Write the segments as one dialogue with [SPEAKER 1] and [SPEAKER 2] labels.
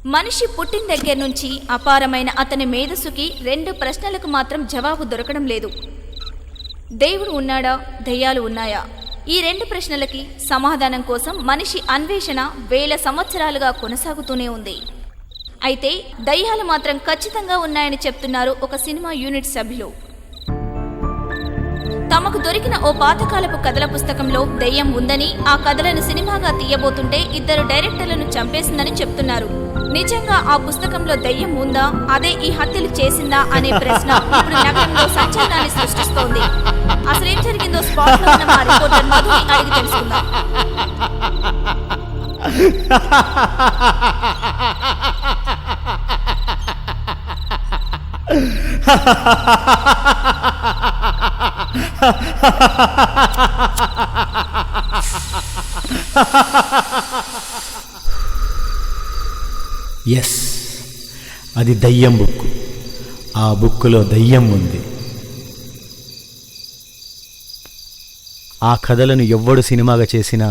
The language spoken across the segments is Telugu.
[SPEAKER 1] మనిషి పుట్టిన దగ్గర నుంచి అపారమైన అతని మేధస్సుకి 2 ప్రశ్నలకు మాత్రం జవాబు దొరకడం లేదు. దేవుడు ఉన్నాడా, దయ్యాలు ఉన్నాయా? ఈ 2 ప్రశ్నలకి సమాధానం కోసం మనిషి అన్వేషణ వేల సంవత్సరాలుగా కొనసాగుతూనే ఉంది. అయితే దయ్యాలు మాత్రం ఖచ్చితంగా ఉన్నాయని చెప్తున్నారు ఒక సినిమా యూనిట్ సభ్యులు. తమకు దొరికిన ఓ పాతకాలపు కథల పుస్తకంలో దెయ్యం ఉందని, ఆ కథలను సినిమాగా తీయబోతుంటే 2 డైరెక్టర్లను చంపేసిందని చెప్తున్నారు. నిజంగా ఆ పుస్తకంలో దెయ్యం ఉందా, అదే ఈ హత్యలు చేసిందా అనే ప్రశ్న ఇప్పుడు నగరంలో సంచలనాన్ని సృష్టిస్తోంది. అసలేం జరిగిందో స్పాట్ లో ఉన్న మా రిపోర్టర్ మధుని అడిగి తెలుసుకుందాం.
[SPEAKER 2] ఎస్, అది దయ్యం బుక్. ఆ బుక్కులో దయ్యం ఉంది. ఆ కథలను ఎవ్వడు సినిమాగా చేసినా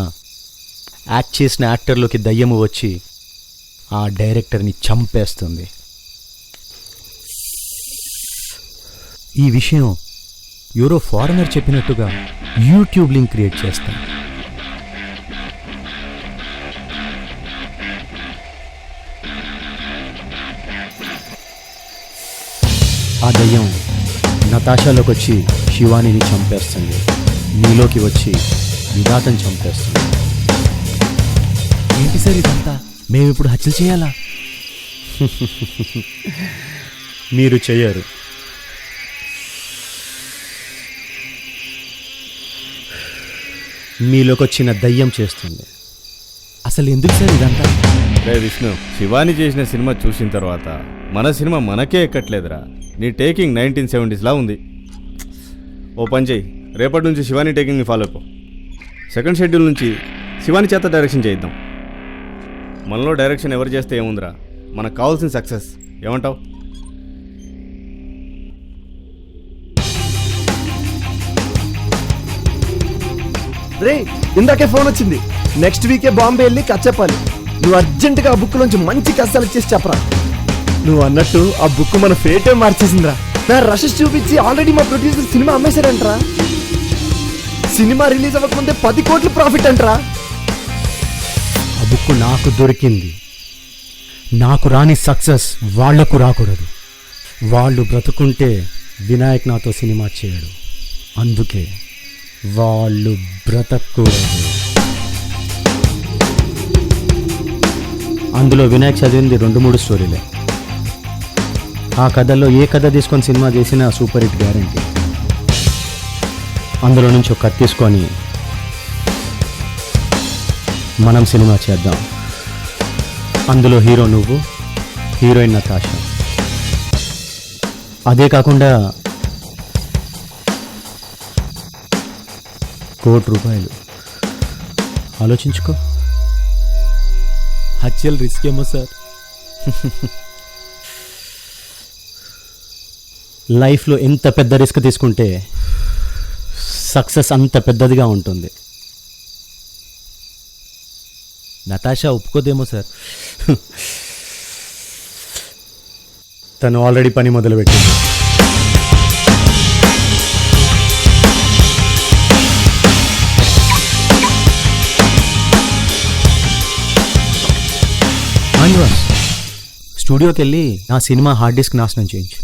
[SPEAKER 2] యాక్ట్ చేసిన యాక్టర్లోకి దయ్యము వచ్చి ఆ డైరెక్టర్ని చంపేస్తుంది. ఈ విషయం ఎవరో ఫారినర్ చెప్పినట్టుగా యూట్యూబ్ లింక్ క్రియేట్ చేస్తాను. ఆ దయ్యం నతాషాలోకి వచ్చి శివానిని చంపేస్తుంది. నీలోకి వచ్చి విధాతం చంపేస్తుంది. ఏంటి సార్ ఇదంతా? మేమిప్పుడు హత్యలు చేయాలా? మీరు చెయ్యరు. మీలోకి వచ్చిన దయ్యం చేస్తుంది. అసలు ఎందుకు సార్ ఇదంతా?
[SPEAKER 3] రే విష్ణు, శివాని చేసిన సినిమా చూసిన తర్వాత మన సినిమా మనకే ఎక్కట్లేదురా. నీ టేకింగ్ 1970s ఉంది. ఓ పని చెయ్యి, రేపటి నుంచి శివాని టేకింగ్ని ఫాలో అయిపో. 2nd షెడ్యూల్ నుంచి శివాని చేత డైరెక్షన్ చేయిద్దాం. మనలో డైరెక్షన్ ఎవరు చేస్తే ఏముందిరా, మనకు కావాల్సిన సక్సెస్. ఏమంటావు?
[SPEAKER 4] రే, ఇందాకే ఫోన్ వచ్చింది. నెక్స్ట్ వీకే బాంబే వెళ్ళి కథ చెప్పాలి. నువ్వు అర్జెంటుగా ఆ బుక్ నుంచి మంచి కథలు ఇచ్చేసి చెప్పరా. నువ్వు అన్నట్టు ఆ బుక్ మన ఫేటే మార్చేసిందిరా. నా రషెస్ చూపించి ఆల్రెడీ మా ప్రొడ్యూసర్ సినిమా అమ్మేశారంటరా. సినిమా రిలీజ్ అవ్వకముందే 10 కోట్లు ప్రాఫిట్ అంటరా.
[SPEAKER 2] ఆ బుక్ నాకు దొరికింది. నాకు రాని సక్సెస్ వాళ్లకు రాకూడదు. వాళ్ళు బ్రతుకుంటే వినాయక్ నాతో సినిమా చేయడు. అందుకే వాళ్ళు బ్రతకూడదు. అందులో వినాయక్ చదివింది 2-3 స్టోరీలే. ఆ కథల్లో ఏ కథ తీసుకొని సినిమా చేసినా సూపర్ హిట్ గ్యారంటీ. అందులో నుంచి ఒక కథ తీసుకొని మనం సినిమా చేద్దాం. అందులో హీరో నువ్వు, హీరోయిన్ నతాషా. అదే కాకుండా ₹1 కోటి. ఆలోచించుకో.
[SPEAKER 5] హత్యలు రిస్క్ ఏమో సార్.
[SPEAKER 2] లైఫ్లో ఎంత పెద్ద రిస్క్ తీసుకుంటే సక్సెస్ అంత పెద్దదిగా ఉంటుంది.
[SPEAKER 5] నతాషా ఒప్పుకోదేమో సార్.
[SPEAKER 2] తను ఆల్రెడీ పని మొదలుపెట్టింది. స్టూడియోకి వెళ్ళి నా సినిమా హార్డ్ డిస్క్ నాశనం చేయించు.